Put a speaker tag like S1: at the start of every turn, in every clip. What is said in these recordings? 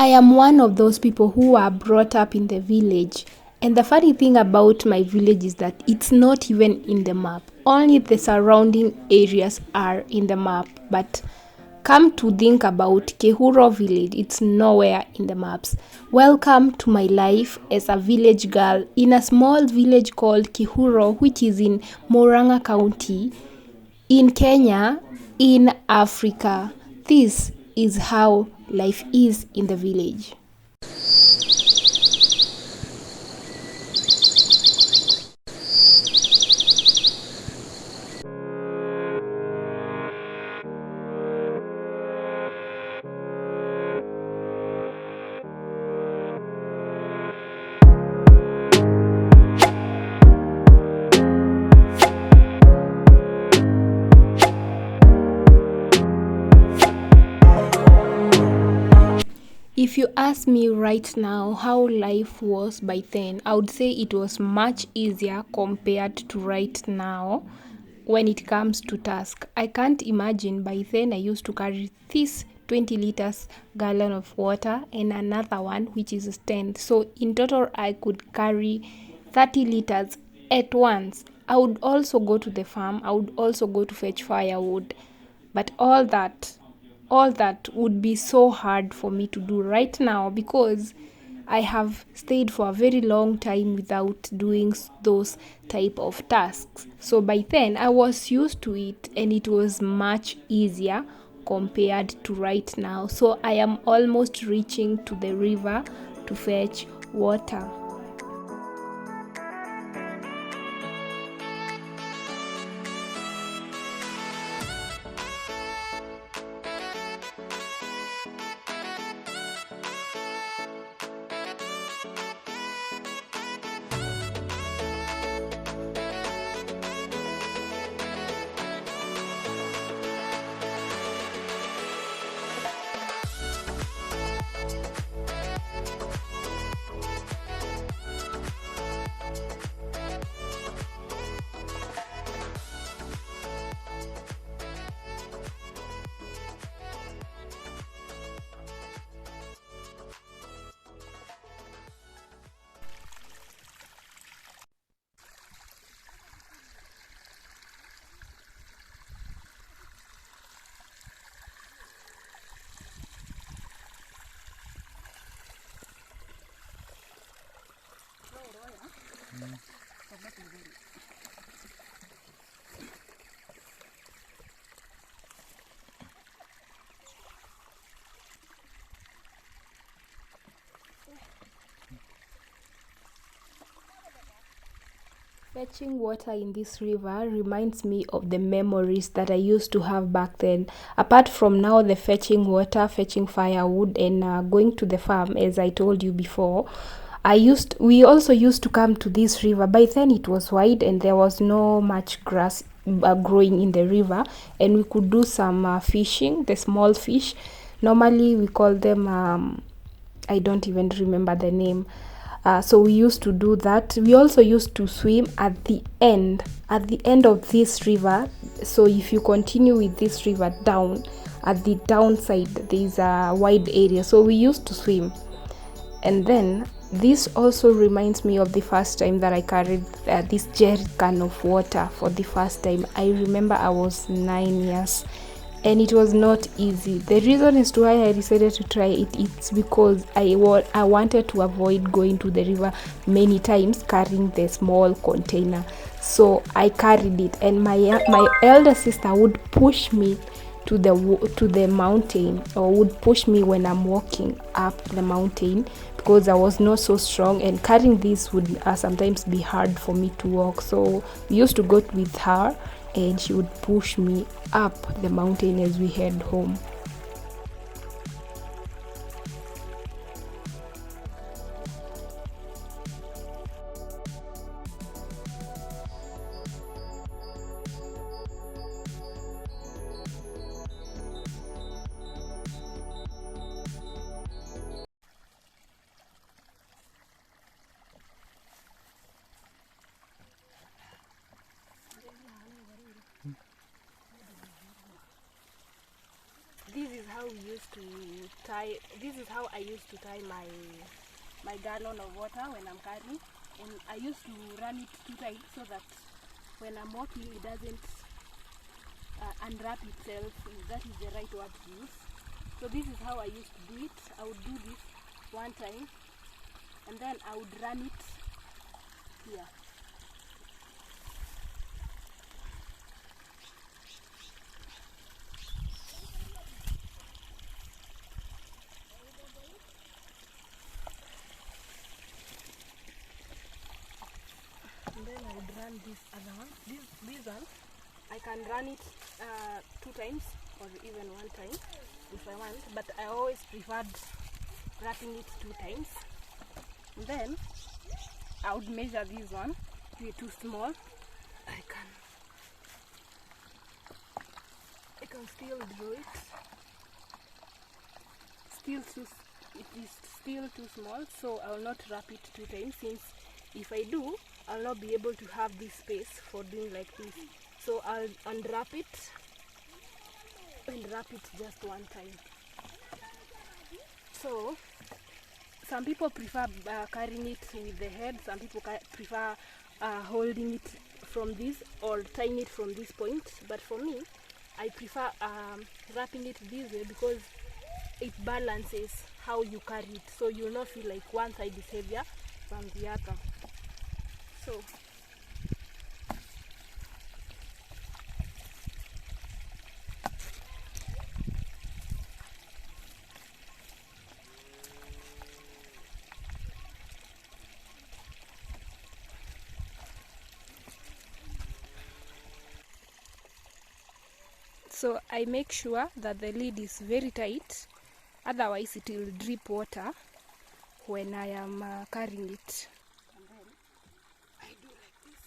S1: I am one of those people who are brought up in the village. And the funny thing about my village is that it's not even in the map. Only the surrounding areas are in the map. But come to think about Kehuro village, it's nowhere in the maps. Welcome to my life as a village girl in a small village called Kehuro, which is in Murang'a County, in Kenya, in Africa. This is how life is in the village. If you ask me right now how life was by then, I would say it was much easier compared to right now when it comes to task. I can't imagine by then I used to carry this 20 liters gallon of water and another one which is 10. So in total I could carry 30 liters at once. I would also go to the farm. I would also go to fetch firewood. But all that would be so hard for me to do right now because I have stayed for a very long time without doing those type of tasks. So by then I was used to it and it was much easier compared to right now. So I am almost reaching to the river to fetch water. Fetching water in this river reminds me of the memories that I used to have back then. Apart from now, the fetching water, fetching firewood, and going to the farm, as I told you before, we also used to come to this river. By then, it was wide and there was no much grass growing in the river, and we could do some fishing, the small fish. Normally, we call them. I don't even remember the name. So we used to do that. We also used to swim at the end of this river. So if you continue with this river down, at the downside there is a wide area, so we used to swim. And then this also reminds me of the first time that I carried this jerrycan of water for the first time. I remember I was 9 years and it was not easy. The reason as to why I decided to try it's because I wanted to avoid going to the river many times carrying the small container. So I carried it, and my elder sister would push me to the mountain, or would push me when I'm walking up the mountain, because I was not so strong, and carrying this would sometimes be hard for me to walk. So we used to go with her and she would push me up the mountain as we head home. This is how we used to tie. This is how I used to tie my gallon of water when I'm carrying, and I used to run it 2 times so that when I'm walking it doesn't unwrap itself. That is the right word to use. So this is how I used to do it. I would do this 1 time, and then I would run it here. And then I would run this other one. This one, I can run it 2 times or even 1 time if I want, but I always preferred wrapping it 2 times. And then I would measure this one. If it's too small, I can still do it. It is still too small, so I will not wrap it 2 times, since if I do, I'll not be able to have this space for doing like this. So I'll unwrap it and wrap it just 1 time. So some people prefer carrying it with the head, some people prefer holding it from this or tying it from this point, but for me I prefer wrapping it this way because it balances how you carry it, so you'll not feel like one side is heavier than the other. So I make sure that the lid is very tight, otherwise it will drip water when I am carrying it. And then I do like this,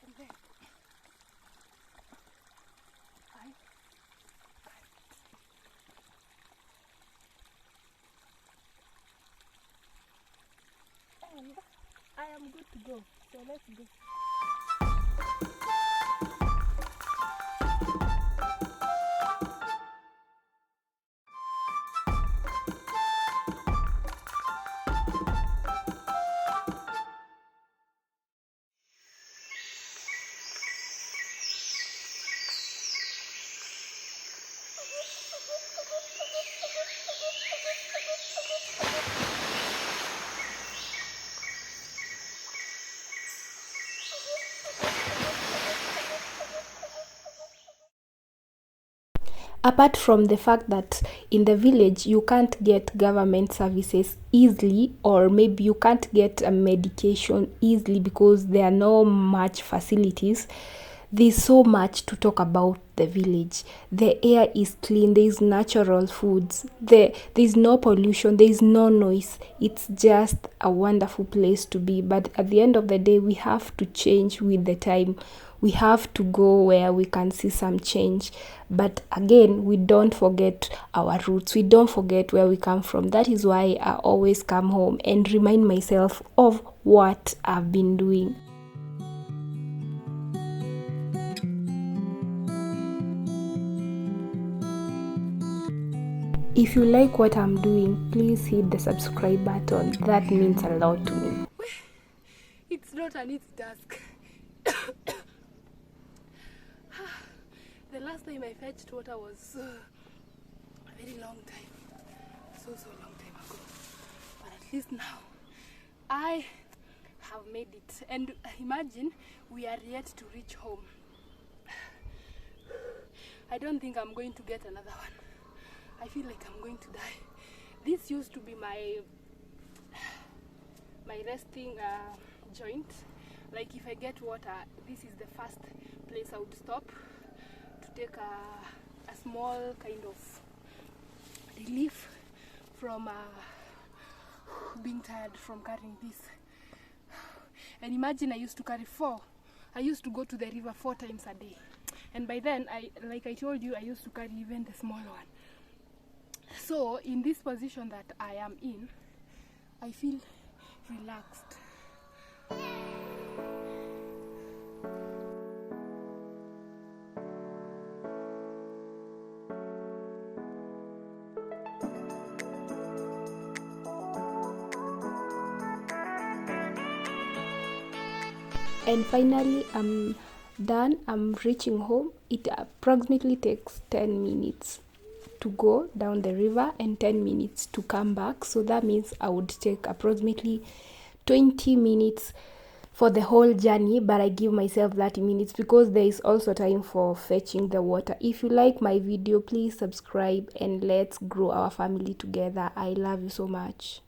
S1: and then I carry it. And I am good to go. So let's go. Apart from the fact that in the village you can't get government services easily, or maybe you can't get a medication easily because there are no much facilities, there's so much to talk about the village. The air is clean, there's natural foods, there's no pollution, there's no noise. It's just a wonderful place to be. But at the end of the day, we have to change with the time. We have to go where we can see some change. But again, we don't forget our roots. We don't forget where we come from. That is why I always come home and remind myself of what I've been doing. If you like what I'm doing, please hit the subscribe button. That means a lot to me. It's not an easy task. The last time I fetched water was a very long time. So long time ago. But at least now I have made it. And imagine we are yet to reach home. I don't think I'm going to get another one. I feel like I'm going to die. This used to be my resting joint. Like if I get water, this is the first place I would stop to take a small kind of relief from being tired from carrying this. And imagine I used to carry 4. I used to go to the river 4 times a day. And by then, like I told you, I used to carry even the small one. So in this position that I am in, I feel relaxed. And finally, I'm done. I'm reaching home. It approximately takes 10 minutes to go down the river and 10 minutes to come back. So that means I would take approximately 20 minutes for the whole journey, but I give myself 30 minutes because there is also time for fetching the water. If you like my video, please subscribe and let's grow our family together. I love you so much.